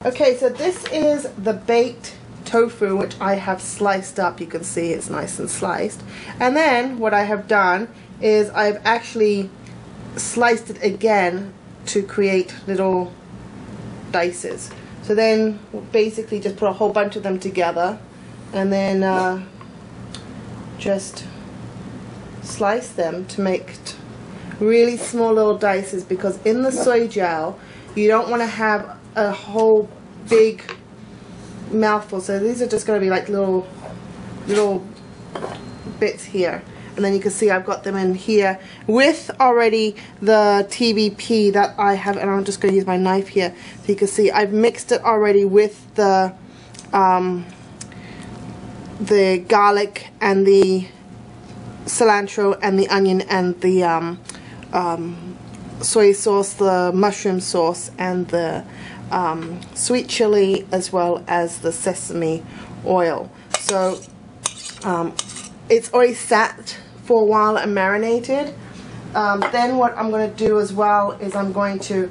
Okay, so this is the baked tofu, which I have sliced up. You can see it's nice and sliced. And then what I have done is I've actually sliced it again to create little dices. So then we'll basically just put a whole bunch of them together and then just slice them to make really small little dices, because in the Sui Jao you don't want to have a whole big mouthful. So these are just going to be like little bits here. And then you can see I've got them in here with already the TBP that I have, and I'm just going to use my knife here so you can see I've mixed it already with the garlic and the cilantro and the onion and the soy sauce, the mushroom sauce, and the sweet chili, as well as the sesame oil. So it's already sat for a while and marinated. Then what I'm going to do as well is I'm going to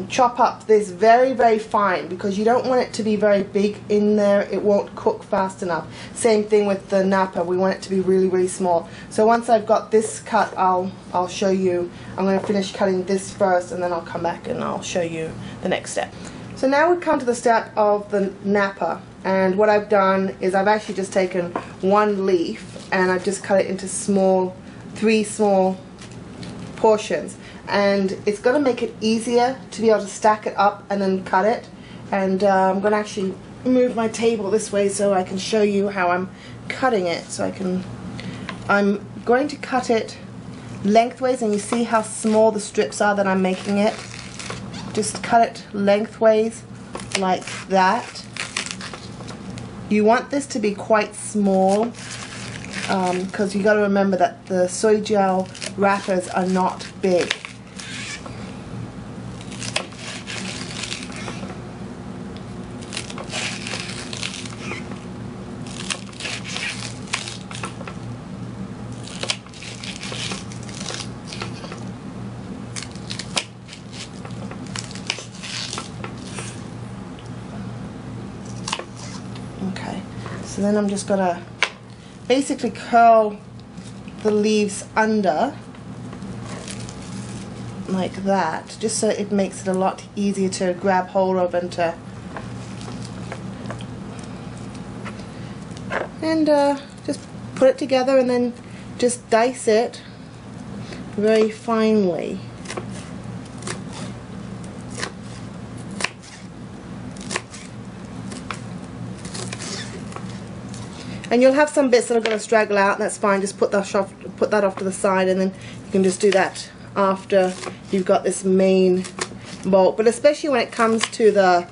chop up this very, very fine, because you don't want it to be very big in there. It won't cook fast enough. Same thing with the napa. We want it to be really, really small. So once I've got this cut, I'll show you. I'm going to finish cutting this first, and then I'll come back and I'll show you the next step. So now we come to the step of the napa, and what I've done is I've actually just taken one leaf and I've just cut it into three small portions. And it's going to make it easier to be able to stack it up and then cut it. And I'm going to actually move my table this way so I can show you how I'm cutting it. So I'm going to cut it lengthways, and you see how small the strips are that I'm making it. Just cut it lengthways like that. You want this to be quite small, because you got to remember that the Sui Jao wrappers are not big. Okay, so then I'm just going to basically curl the leaves under like that, just so it makes it a lot easier to grab hold of and just put it together, and then just dice it very finely. And you'll have some bits that are going to straggle out, and that's fine. Just put that off to the side, and then you can just do that after you've got this main bulk. But especially when it comes to the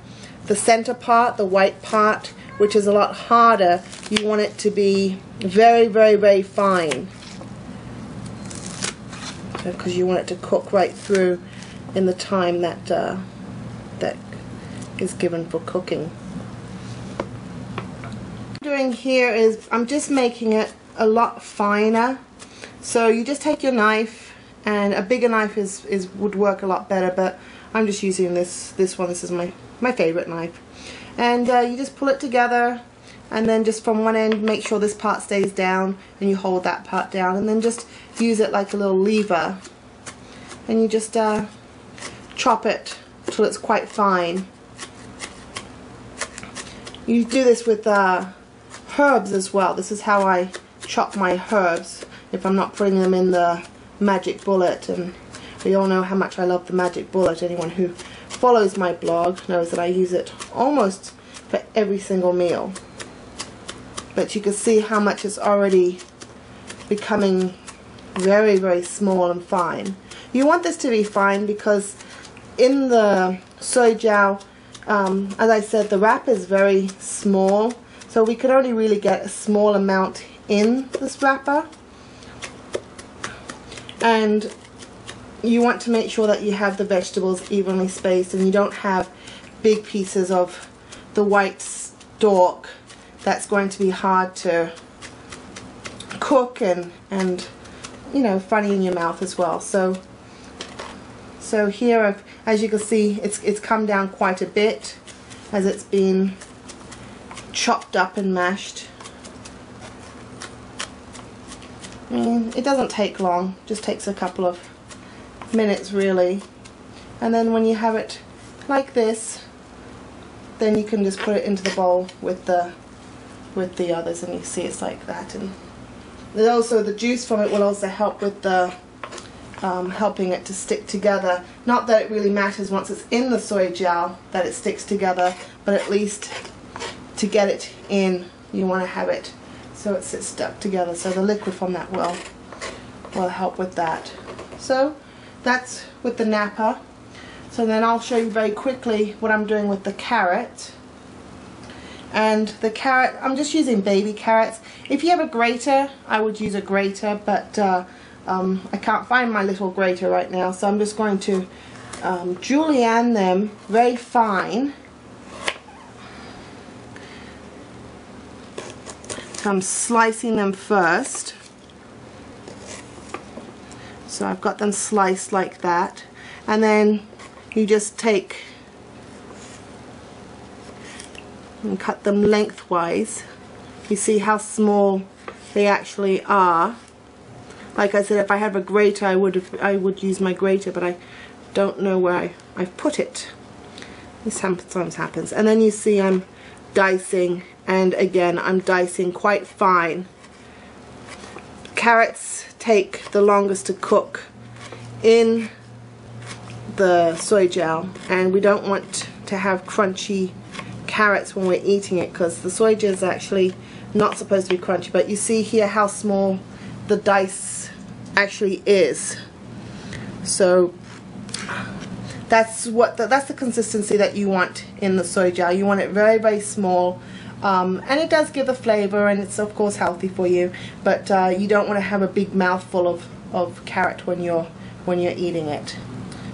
center part, the white part, which is a lot harder, you want it to be very, very, very fine, because you want it to cook right through in the time that that is given for cooking. What I'm doing here is I'm just making it a lot finer. So you just take your knife, and a bigger knife would work a lot better, but I'm just using this one. This is my favorite knife. And you just pull it together, and then just from one end make sure this part stays down, and you hold that part down, and then just use it like a little lever, and you just chop it till it's quite fine. You do this with herbs as well. This is how I chop my herbs if I'm not putting them in the magic bullet, and we all know how much I love the magic bullet. Anyone who follows my blog knows that I use it almost for every single meal. But you can see how much it's already becoming very, very small and fine. You want this to be fine because in the Sui Jao, as I said, the wrap is very small, so we can only really get a small amount in this wrapper. And you want to make sure that you have the vegetables evenly spaced, and you don't have big pieces of the white stalk that's going to be hard to cook and you know, funny in your mouth as well. So here, as you can see, it's come down quite a bit. as it's been chopped up and mashed. It doesn't take long, just takes a couple of minutes really. And then when you have it like this, then you can just put it into the bowl with the others, and you see it's like that. And also the juice from it will also help with the helping it to stick together. Not that it really matters once it's in the Sui Jao that it sticks together, but at least to get it in, you want to have it so it sits stuck together. So the liquid from that will help with that. So that's with the napa. So then I'll show you very quickly what I'm doing with the carrot. And the carrot, I'm just using baby carrots. If you have a grater, I would use a grater, but I can't find my little grater right now, so I'm just going to julienne them very fine. So I'm slicing them first. So I've got them sliced like that, and then you just take and cut them lengthwise. You see how small they actually are. Like I said, if I have a grater, I would use my grater, but I don't know where I've put it. This sometimes happens. And then you see I'm dicing, and again I'm dicing quite fine. Carrots take the longest to cook in the Sui Jao, and we don't want to have crunchy carrots when we're eating it, because the Sui Jao is actually not supposed to be crunchy. But you see here how small the dice actually is. So that's the consistency that you want in the Sui Jao. You want it very, very small, and it does give the flavor, and it's of course healthy for you, but you don't want to have a big mouthful of carrot when you're eating it.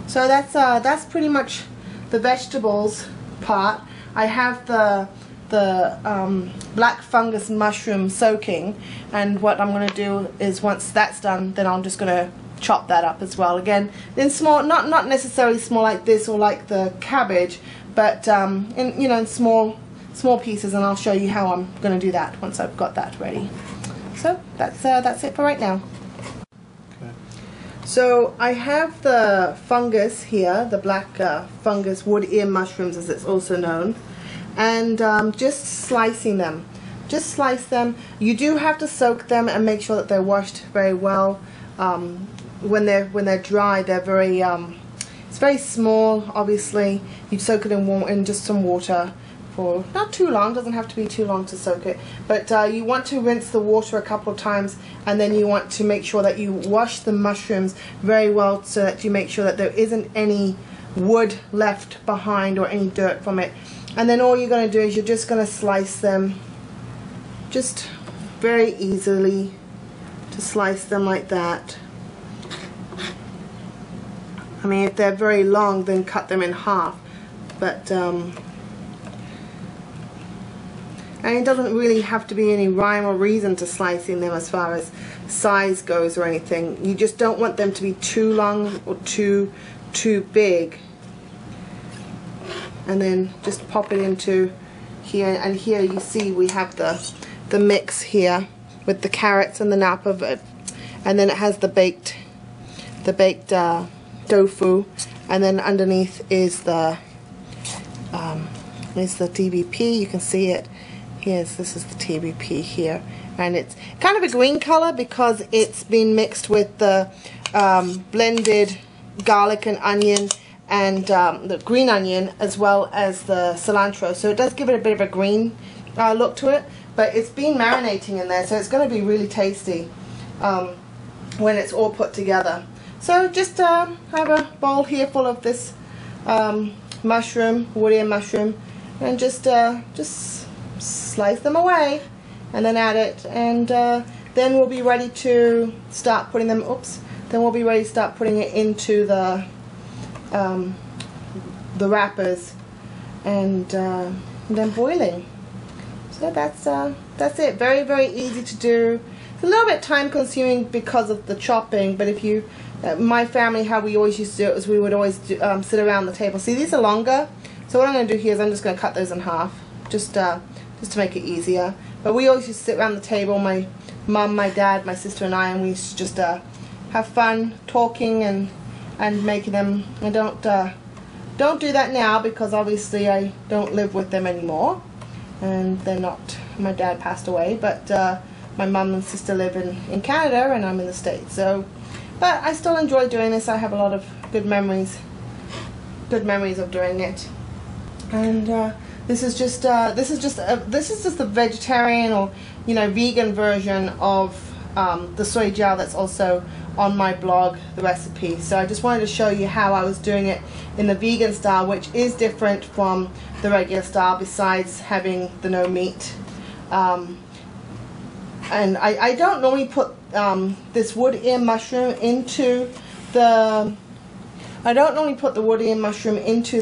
So that's pretty much the vegetables part. I have the black fungus mushroom soaking, and what I'm going to do is once that's done, then I'm just going to chop that up as well. Again, in small, not necessarily small like this or like the cabbage, but in small pieces, and I'll show you how I'm going to do that once I've got that ready. So that's it for right now. So I have the fungus here, the black fungus wood ear mushrooms as it's also known, and just slicing them. Just slice them. You do have to soak them and make sure that they're washed very well. When they're dry, they're very it's very small. Obviously, you soak it in just some water for not too long. Doesn't have to be too long to soak it, but you want to rinse the water a couple of times, and then you want to make sure that you wash the mushrooms very well, so that you make sure that there isn't any wood left behind or any dirt from it. And then all you're going to do is you're just going to slice them just very easily. To slice them like that. I mean, if they're very long, then cut them in half, but and it doesn't really have to be any rhyme or reason to slicing them as far as size goes or anything. You just don't want them to be too long or too big. And then just pop it into here, and here you see we have the mix here with the carrots and the nap of it, and then it has the baked tofu, and then underneath is the TBP. You can see it. This is the TBP here, and it's kind of a green color because it's been mixed with the blended garlic and onion, and the green onion as well as the cilantro, so it does give it a bit of a green look to it, but it's been marinating in there, so it's going to be really tasty when it's all put together. So just have a bowl here full of this mushroom, wood ear mushroom, and just slice them away, and then add it, and then we'll be ready to start putting them. Then we'll be ready to start putting it into the wrappers, and then boiling. So that's it. Very, very easy to do. It's a little bit time consuming because of the chopping, but if you, my family, how we always used to do it was we would always sit around the table. See, these are longer, so So what I'm going to do here is I'm just going to cut those in half, just to make it easier. But we always used to sit around the table, my mum, my dad, my sister and I, and we used to just have fun talking and making them. I don't do that now because obviously I don't live with them anymore, and they're not. My dad passed away, but my mum and sister live in Canada and I'm in the States. So, but I still enjoy doing this. I have a lot of good memories of doing it. And this is just the vegetarian or vegan version of the Sui Jao that's also on my blog, the recipe. So I just wanted to show you how I was doing it in the vegan style, which is different from the regular style besides having the no meat. And I don't normally put this wood ear mushroom into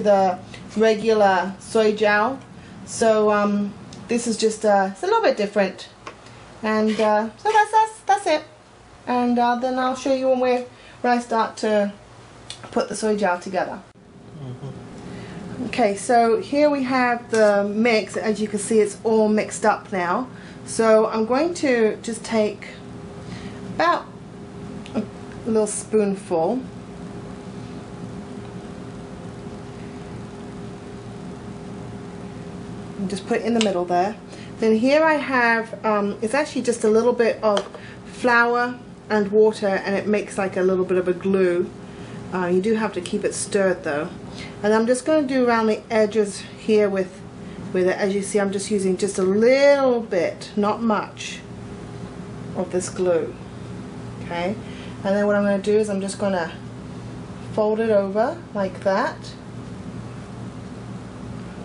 the regular Sui Jao. So this is just it's a little bit different, and so that's it. And then I'll show you when I start to put the Sui Jao together. Okay, so here we have the mix. As you can see, it's all mixed up now. So I'm going to just take about a little spoonful. And just put it in the middle there. Then here I have, it's actually just a little bit of flour and water, and it makes like a little bit of a glue. You do have to keep it stirred though. And I'm just going to do around the edges here with it. As you see, I'm just using just a little bit, not much, of this glue. Okay, and then what I'm going to do is I'm just going to fold it over like that.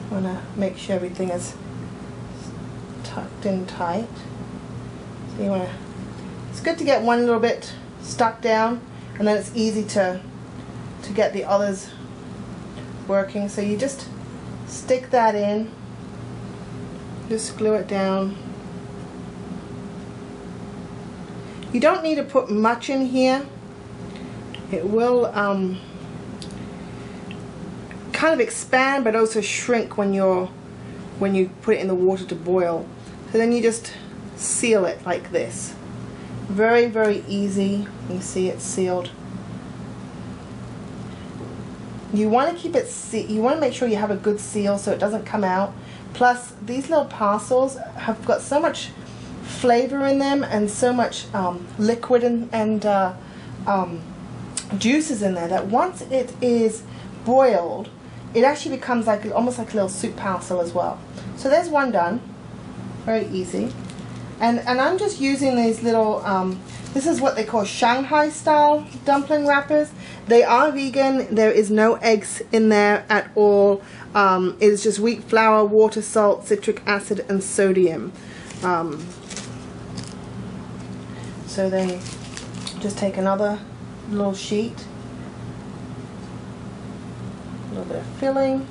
I want to make sure everything is tucked in tight. So you want to. It's good to get one little bit stuck down, and then it's easy to get the others working. So you just stick that in, just glue it down. You don't need to put much in here. It will kind of expand but also shrink when you put it in the water to boil. So then you just seal it like this. Very, very easy. You see it's sealed. You want to keep it you want to make sure you have a good seal so it doesn't come out. Plus these little parcels have got so much flavor in them and so much liquid and juices in there that once it is boiled, it actually becomes like almost like a little soup parcel as well. So there's one done. Very easy. And I'm just using these little, this is what they call Shanghai style dumpling wrappers. They are vegan. There is no eggs in there at all. It is just wheat flour, water, salt, citric acid, and sodium. So they just take another little sheet, a little bit of filling.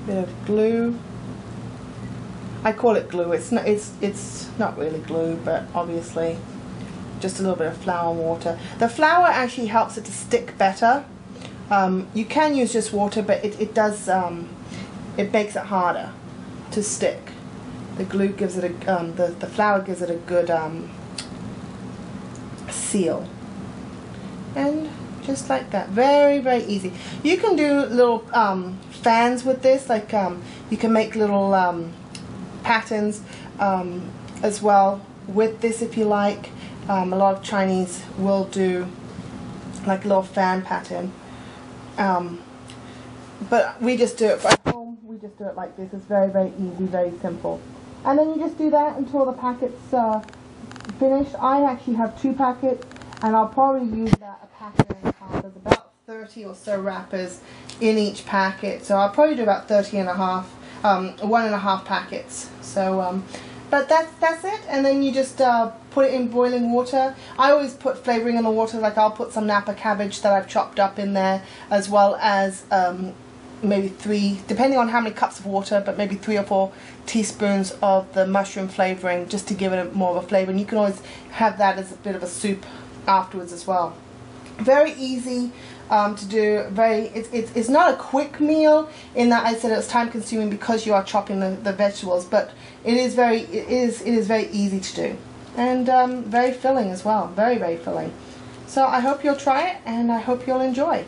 Bit of glue. I call it glue. It's not really glue, but obviously just a little bit of flour and water. The flour actually helps it to stick better. You can use just water, but it does it makes it harder to stick. The glue gives it a the flour gives it a good seal. And just like that, very, very easy. You can do little fans with this, like you can make little patterns as well with this if you like. A lot of Chinese will do like a little fan pattern, but we just do it at home. We just do it like this. It's very, very easy, very simple. And then you just do that until the packet's finished. I actually have 2 packets, and I'll probably use a packet and a half. There's about 30 or so wrappers in each packet, so I'll probably do about 30 and a half, 1.5 packets. So, but that's it. And then you just put it in boiling water. I always put flavoring in the water, like I'll put some Napa cabbage that I've chopped up in there, as well as maybe 3, depending on how many cups of water, but maybe 3 or 4 teaspoons of the mushroom flavoring, just to give it more of a flavor. And you can always have that as a bit of a soup afterwards as well. Very easy to do. It's not a quick meal in that I said it's time consuming because you are chopping the vegetables, but it is very easy to do, and very filling as well. Very filling. So I hope you'll try it, and I hope you'll enjoy.